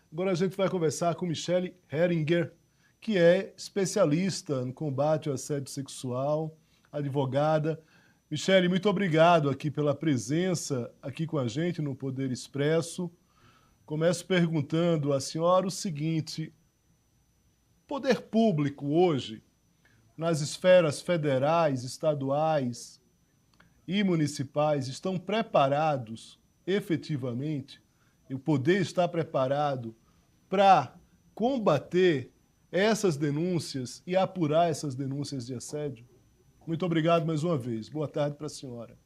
Agora a gente vai conversar com Michele Heringer, que é especialista no combate ao assédio sexual, advogada. Michele, muito obrigado aqui pela presença aqui com a gente no Poder Expresso. Começo perguntando à senhora o seguinte: poder público hoje, nas esferas federais, estaduais e municipais, estão preparados efetivamente, e o poder está preparado para combater essas denúncias e apurar essas denúncias de assédio? Muito obrigado mais uma vez. Boa tarde para a senhora.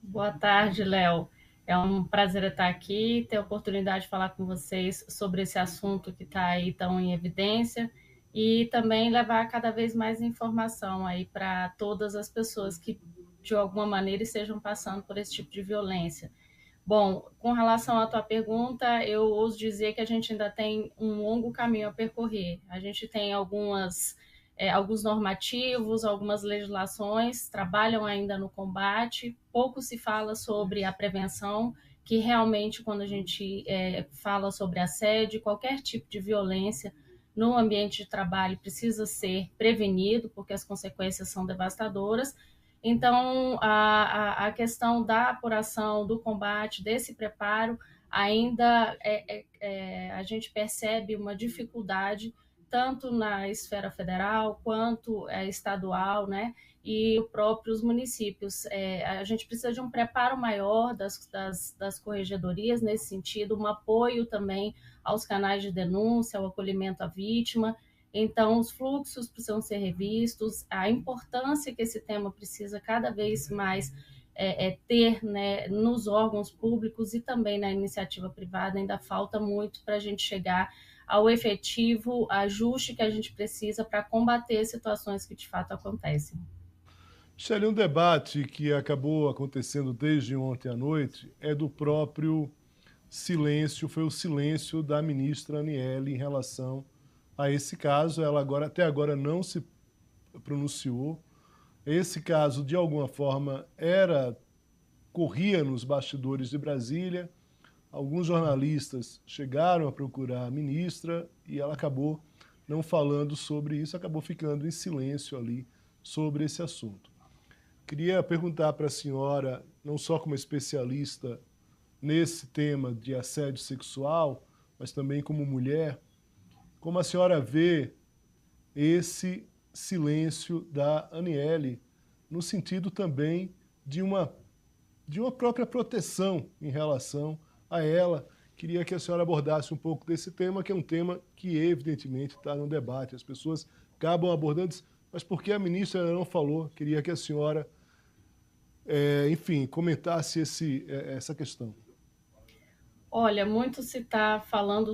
Boa tarde, Léo. É um prazer estar aqui, ter a oportunidade de falar com vocês sobre esse assunto que está aí tão em evidência e também levar cada vez mais informação aí para todas as pessoas que, de alguma maneira, estejam passando por esse tipo de violência. Bom, com relação à tua pergunta, eu ouso dizer que a gente ainda tem um longo caminho a percorrer. A gente tem alguns normativos, algumas legislações, trabalham ainda no combate, pouco se fala sobre a prevenção, que realmente quando a gente fala sobre assédio, qualquer tipo de violência no ambiente de trabalho precisa ser prevenido, porque as consequências são devastadoras. Então, a questão da apuração, do combate, desse preparo, ainda a gente percebe uma dificuldade tanto na esfera federal quanto estadual, né? E os próprios municípios. A gente precisa de um preparo maior das corregedorias nesse sentido, um apoio também aos canais de denúncia, ao acolhimento à vítima. Então, os fluxos precisam ser revistos, a importância que esse tema precisa cada vez mais ter, né, nos órgãos públicos e também na iniciativa privada, ainda falta muito para a gente chegar ao efetivo ajuste que a gente precisa para combater situações que de fato acontecem. Michele, um debate que acabou acontecendo desde ontem à noite é do próprio silêncio, foi o silêncio da ministra Aniele em relação a esse caso. Ela até agora não se pronunciou. Esse caso, de alguma forma, corria nos bastidores de Brasília. Alguns jornalistas chegaram a procurar a ministra e ela acabou não falando sobre isso, acabou ficando em silêncio ali sobre esse assunto. Queria perguntar para a senhora, não só como especialista nesse tema de assédio sexual, mas também como mulher, como a senhora vê esse silêncio da Aniele, no sentido também de uma própria proteção em relação a ela. Queria que a senhora abordasse um pouco desse tema, que é um tema que evidentemente está no debate. As pessoas acabam abordando, mas por que a ministra não falou? Queria que a senhora, enfim, comentasse essa questão. Olha, muito se está falando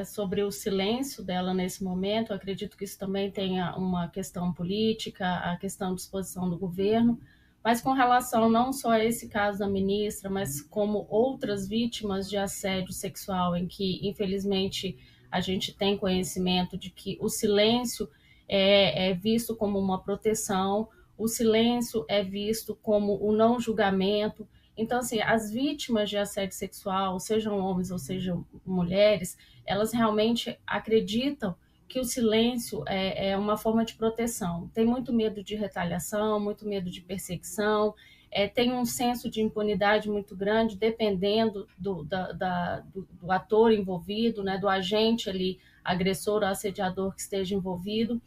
sobre o silêncio dela nesse momento. Eu acredito que isso também tenha uma questão política, a questão de disposição do governo, mas com relação não só a esse caso da ministra, mas como outras vítimas de assédio sexual, em que, infelizmente, a gente tem conhecimento de que o silêncio é visto como uma proteção, o silêncio é visto como o não julgamento. Então, assim, as vítimas de assédio sexual, sejam homens ou sejam mulheres, elas realmente acreditam que o silêncio é uma forma de proteção. Tem muito medo de retaliação, muito medo de perseguição, tem um senso de impunidade muito grande, dependendo do ator envolvido, né, do agente ali, agressor ou assediador que esteja envolvido.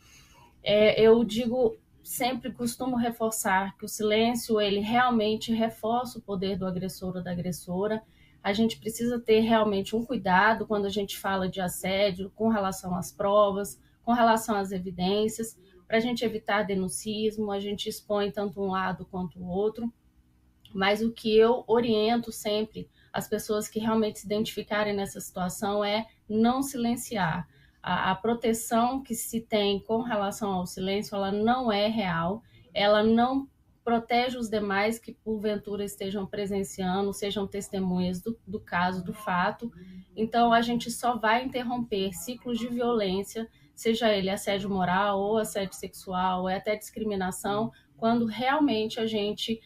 Eu digo, sempre costumo reforçar que o silêncio, ele realmente reforça o poder do agressor ou da agressora. A gente precisa ter realmente um cuidado quando a gente fala de assédio com relação às provas, com relação às evidências, para a gente evitar denuncismo, a gente expõe tanto um lado quanto o outro. Mas o que eu oriento sempre as pessoas que realmente se identificarem nessa situação é não silenciar. A proteção que se tem com relação ao silêncio, ela não é real, ela não protege os demais que porventura estejam presenciando, sejam testemunhas do caso, do fato. Então, a gente só vai interromper ciclos de violência, seja ele assédio moral ou assédio sexual, ou até discriminação, quando realmente a gente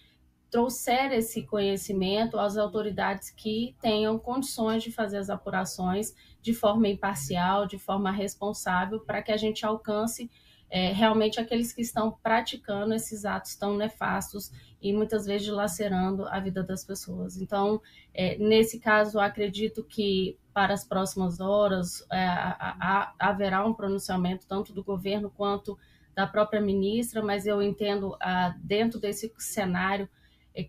trouxer esse conhecimento às autoridades que tenham condições de fazer as apurações de forma imparcial, de forma responsável, para que a gente alcance realmente aqueles que estão praticando esses atos tão nefastos e muitas vezes dilacerando a vida das pessoas. Então, nesse caso, acredito que para as próximas horas haverá um pronunciamento tanto do governo quanto da própria ministra, mas eu entendo, dentro desse cenário,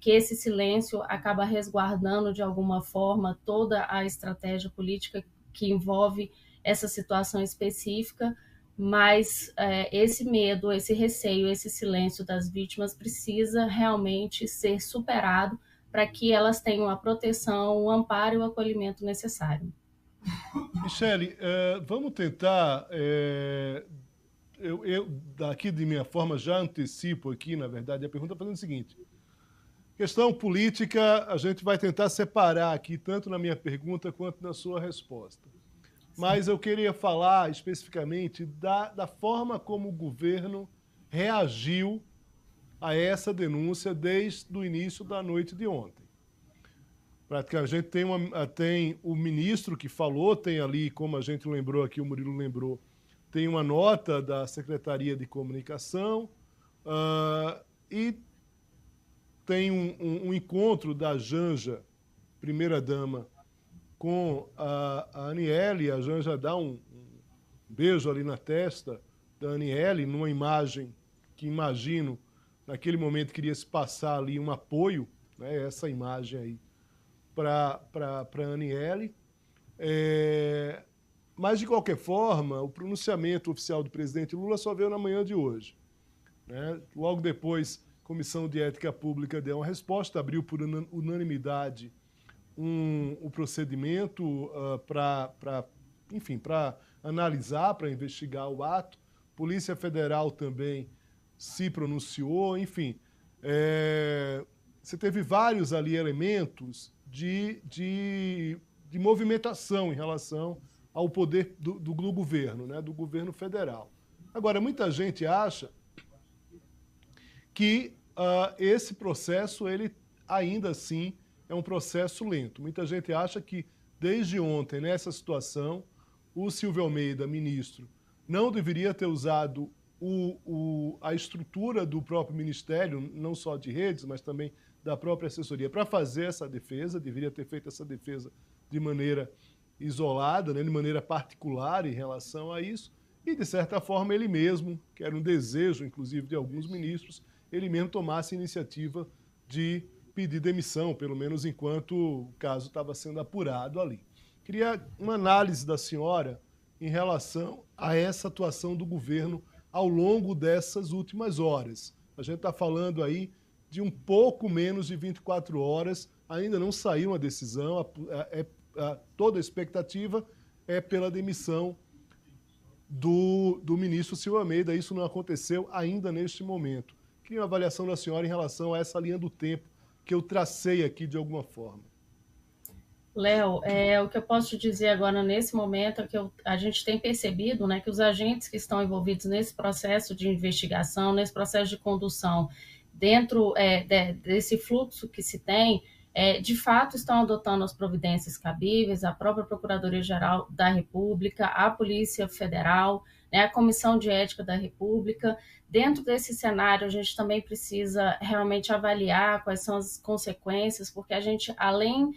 que esse silêncio acaba resguardando de alguma forma toda a estratégia política que envolve essa situação específica, mas esse medo, esse receio, esse silêncio das vítimas precisa realmente ser superado para que elas tenham a proteção, o amparo e o acolhimento necessário. Michele, vamos tentar, eu daqui de minha forma já antecipo aqui, na verdade, a pergunta fazendo o seguinte: questão política, a gente vai tentar separar aqui, tanto na minha pergunta quanto na sua resposta. Mas eu queria falar especificamente da forma como o governo reagiu a essa denúncia desde o início da noite de ontem. A gente tem o ministro que falou, tem ali, como a gente lembrou aqui, o Murilo lembrou, tem uma nota da Secretaria de Comunicação e tem um encontro da Janja, primeira-dama, com a Aniele. A Janja dá um beijo ali na testa da Aniele, numa imagem que imagino, naquele momento, queria se passar ali um apoio, né, essa imagem aí, para a Aniele. Mas, de qualquer forma, o pronunciamento oficial do presidente Lula só veio na manhã de hoje, né? Logo depois, a Comissão de Ética Pública deu uma resposta, abriu por unanimidade o procedimento para analisar, para investigar o ato. Polícia Federal também se pronunciou, enfim. Você teve vários ali elementos de movimentação em relação ao poder do governo, né, do governo federal. Agora, muita gente acha que esse processo, ele ainda assim é um processo lento. Muita gente acha que, desde ontem, nessa situação, o Silvio Almeida, ministro, não deveria ter usado a estrutura do próprio Ministério, não só de redes, mas também da própria assessoria, para fazer essa defesa, deveria ter feito essa defesa de maneira isolada, né, de maneira particular em relação a isso, e, de certa forma, ele mesmo, que era um desejo, inclusive, de alguns ministros, ele mesmo tomasse a iniciativa de pedir demissão, pelo menos enquanto o caso estava sendo apurado ali. Queria uma análise da senhora em relação a essa atuação do governo ao longo dessas últimas horas. A gente está falando aí de um pouco menos de 24 horas, ainda não saiu uma decisão, toda a expectativa é pela demissão do ministro Silvio Almeida. Isso não aconteceu ainda neste momento. Queria uma avaliação da senhora em relação a essa linha do tempo que eu tracei aqui de alguma forma. Léo, o que eu posso te dizer agora nesse momento é que a gente tem percebido, né, que os agentes que estão envolvidos nesse processo de investigação, nesse processo de condução, dentro desse fluxo que se tem, de fato estão adotando as providências cabíveis, a própria Procuradoria-Geral da República, a Polícia Federal, né, a Comissão de Ética da República. Dentro desse cenário, a gente também precisa realmente avaliar quais são as consequências, porque a gente, além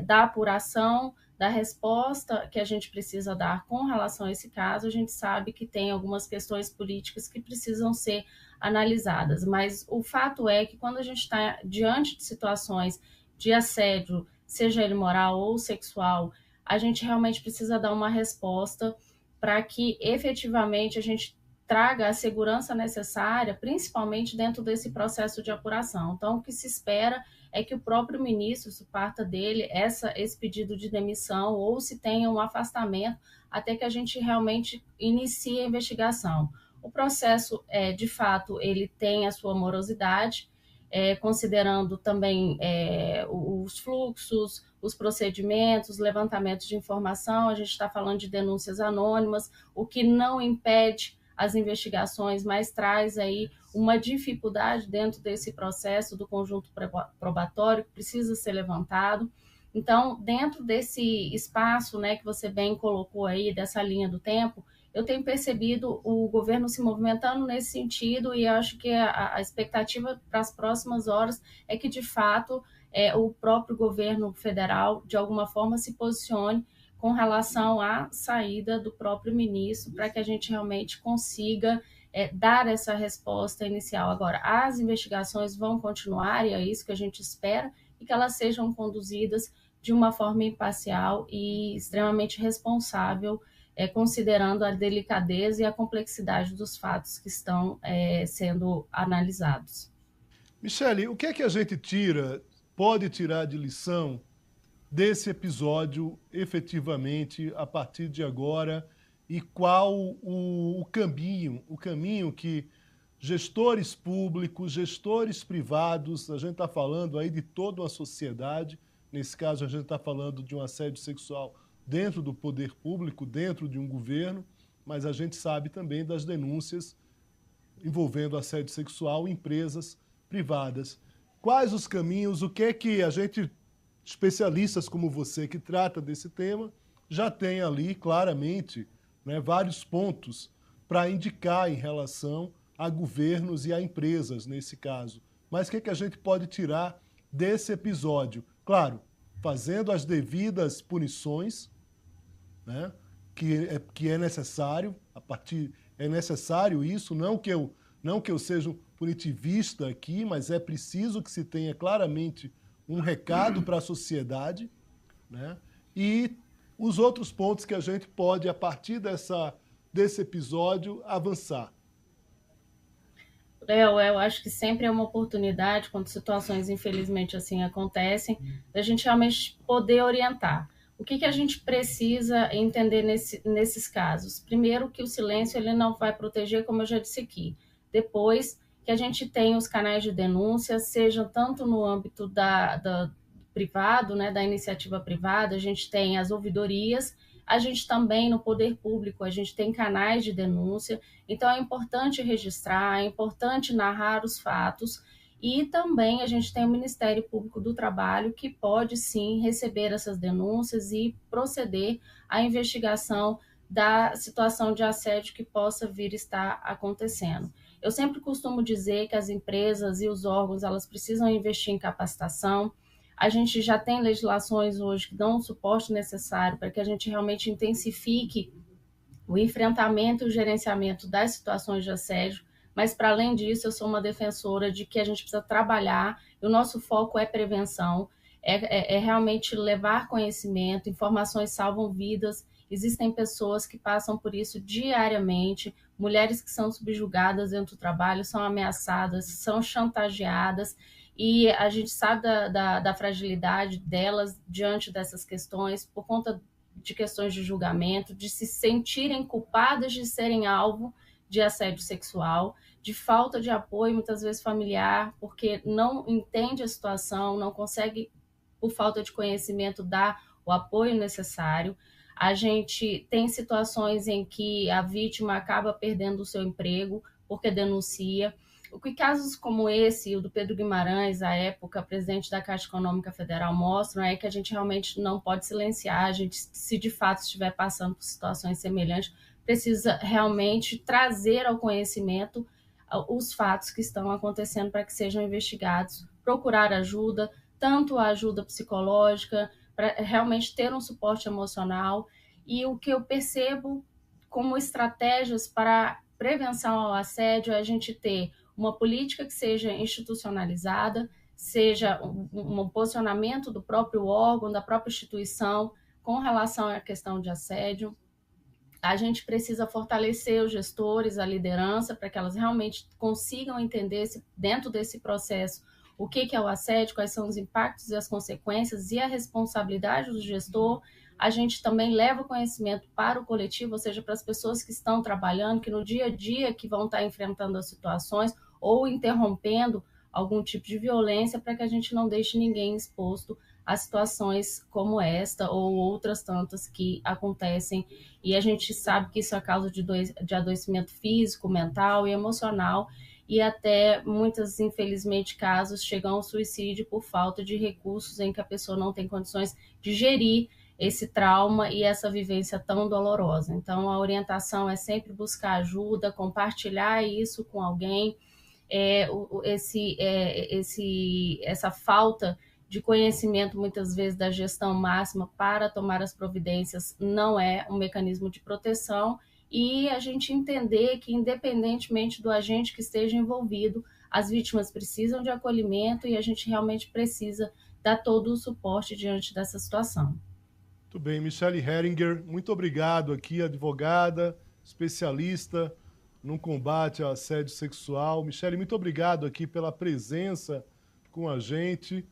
da apuração, da resposta que a gente precisa dar com relação a esse caso, a gente sabe que tem algumas questões políticas que precisam ser analisadas. Mas o fato é que quando a gente está diante de situações de assédio, seja ele moral ou sexual, a gente realmente precisa dar uma resposta para que efetivamente a gente traga a segurança necessária, principalmente dentro desse processo de apuração. Então, o que se espera é que o próprio ministro, se parta dele, esse pedido de demissão, ou se tenha um afastamento, até que a gente realmente inicie a investigação. O processo, de fato, ele tem a sua morosidade, considerando também os fluxos, os procedimentos, levantamentos de informação. A gente está falando de denúncias anônimas, o que não impede as investigações, mas traz aí uma dificuldade dentro desse processo do conjunto probatório que precisa ser levantado. Então, dentro desse espaço, né, que você bem colocou aí, dessa linha do tempo, eu tenho percebido o governo se movimentando nesse sentido e eu acho que a expectativa para as próximas horas é que, de fato, o próprio governo federal, de alguma forma, se posicione com relação à saída do próprio ministro, para que a gente realmente consiga dar essa resposta inicial. Agora, as investigações vão continuar, e é isso que a gente espera, e que elas sejam conduzidas de uma forma imparcial e extremamente responsável, considerando a delicadeza e a complexidade dos fatos que estão sendo analisados. Michele, o que é que a gente pode tirar de lição desse episódio, efetivamente, a partir de agora, e qual o caminho que gestores públicos, gestores privados, a gente está falando aí de toda uma sociedade, nesse caso a gente está falando de um assédio sexual dentro do poder público, dentro de um governo, mas a gente sabe também das denúncias envolvendo assédio sexual em empresas privadas. Quais os caminhos, o que é que a gente, especialistas como você que trata desse tema, já tem ali claramente, né, vários pontos para indicar em relação a governos e a empresas, nesse caso. Mas o que é que a gente pode tirar desse episódio? Claro, fazendo as devidas punições, né, que é necessário, é necessário isso, não que eu seja um punitivista aqui, mas é preciso que se tenha claramente um recado para a sociedade, né? E os outros pontos que a gente pode, a partir desse episódio, avançar. Léo, eu acho que sempre é uma oportunidade, quando situações infelizmente assim acontecem, da gente realmente poder orientar. O que a gente precisa entender nesses casos? Primeiro, que o silêncio ele não vai proteger, como eu já disse aqui. Depois, que a gente tem os canais de denúncia, seja tanto no âmbito da privado, né, da iniciativa privada, a gente tem as ouvidorias, a gente também, no poder público, a gente tem canais de denúncia, então é importante registrar, é importante narrar os fatos, e também a gente tem o Ministério Público do Trabalho, que pode sim receber essas denúncias e proceder à investigação da situação de assédio que possa vir estar acontecendo. Eu sempre costumo dizer que as empresas e os órgãos, elas precisam investir em capacitação. A gente já tem legislações hoje que dão o suporte necessário para que a gente realmente intensifique o enfrentamento e o gerenciamento das situações de assédio, mas para além disso, eu sou uma defensora de que a gente precisa trabalhar, e o nosso foco é prevenção, é realmente levar conhecimento, informações salvam vidas, existem pessoas que passam por isso diariamente, mulheres que são subjugadas dentro do trabalho, são ameaçadas, são chantageadas, e a gente sabe da fragilidade delas diante dessas questões, por conta de questões de julgamento, de se sentirem culpadas de serem alvo de assédio sexual, de falta de apoio, muitas vezes familiar, porque não entende a situação, não consegue, por falta de conhecimento, dar o apoio necessário. A gente tem situações em que a vítima acaba perdendo o seu emprego porque denuncia. O que casos como esse, o do Pedro Guimarães, à época, presidente da Caixa Econômica Federal, mostram é que a gente realmente não pode silenciar, a gente, se de fato estiver passando por situações semelhantes, precisa realmente trazer ao conhecimento os fatos que estão acontecendo para que sejam investigados, procurar ajuda, tanto a ajuda psicológica, para realmente ter um suporte emocional. E o que eu percebo como estratégias para prevenção ao assédio é a gente ter uma política que seja institucionalizada, seja um posicionamento do próprio órgão, da própria instituição com relação à questão de assédio. A gente precisa fortalecer os gestores, a liderança, para que elas realmente consigam entender dentro desse processo o que é o assédio, quais são os impactos e as consequências e a responsabilidade do gestor. A gente também leva conhecimento para o coletivo, ou seja, para as pessoas que estão trabalhando, que no dia a dia que vão estar enfrentando as situações ou interrompendo algum tipo de violência, para que a gente não deixe ninguém exposto a situações como esta ou outras tantas que acontecem, e a gente sabe que isso é causa de adoecimento físico, mental e emocional, e até muitas, infelizmente, casos chegam ao suicídio por falta de recursos em que a pessoa não tem condições de gerir esse trauma e essa vivência tão dolorosa. Então, a orientação é sempre buscar ajuda, compartilhar isso com alguém. Essa falta de conhecimento, muitas vezes, da gestão máxima para tomar as providências não é um mecanismo de proteção, e a gente entender que, independentemente do agente que esteja envolvido, as vítimas precisam de acolhimento e a gente realmente precisa dar todo o suporte diante dessa situação. Muito bem, Michele Heringer, muito obrigado aqui, advogada, especialista no combate ao assédio sexual. Michele, muito obrigado aqui pela presença com a gente.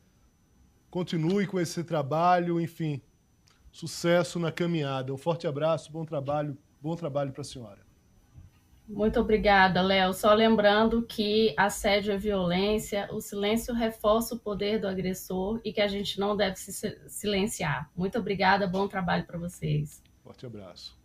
Continue com esse trabalho, enfim, sucesso na caminhada. Um forte abraço, bom trabalho para a senhora. Muito obrigada, Léo. Só lembrando que assédio é violência, o silêncio reforça o poder do agressor e que a gente não deve se silenciar. Muito obrigada, bom trabalho para vocês. Forte abraço.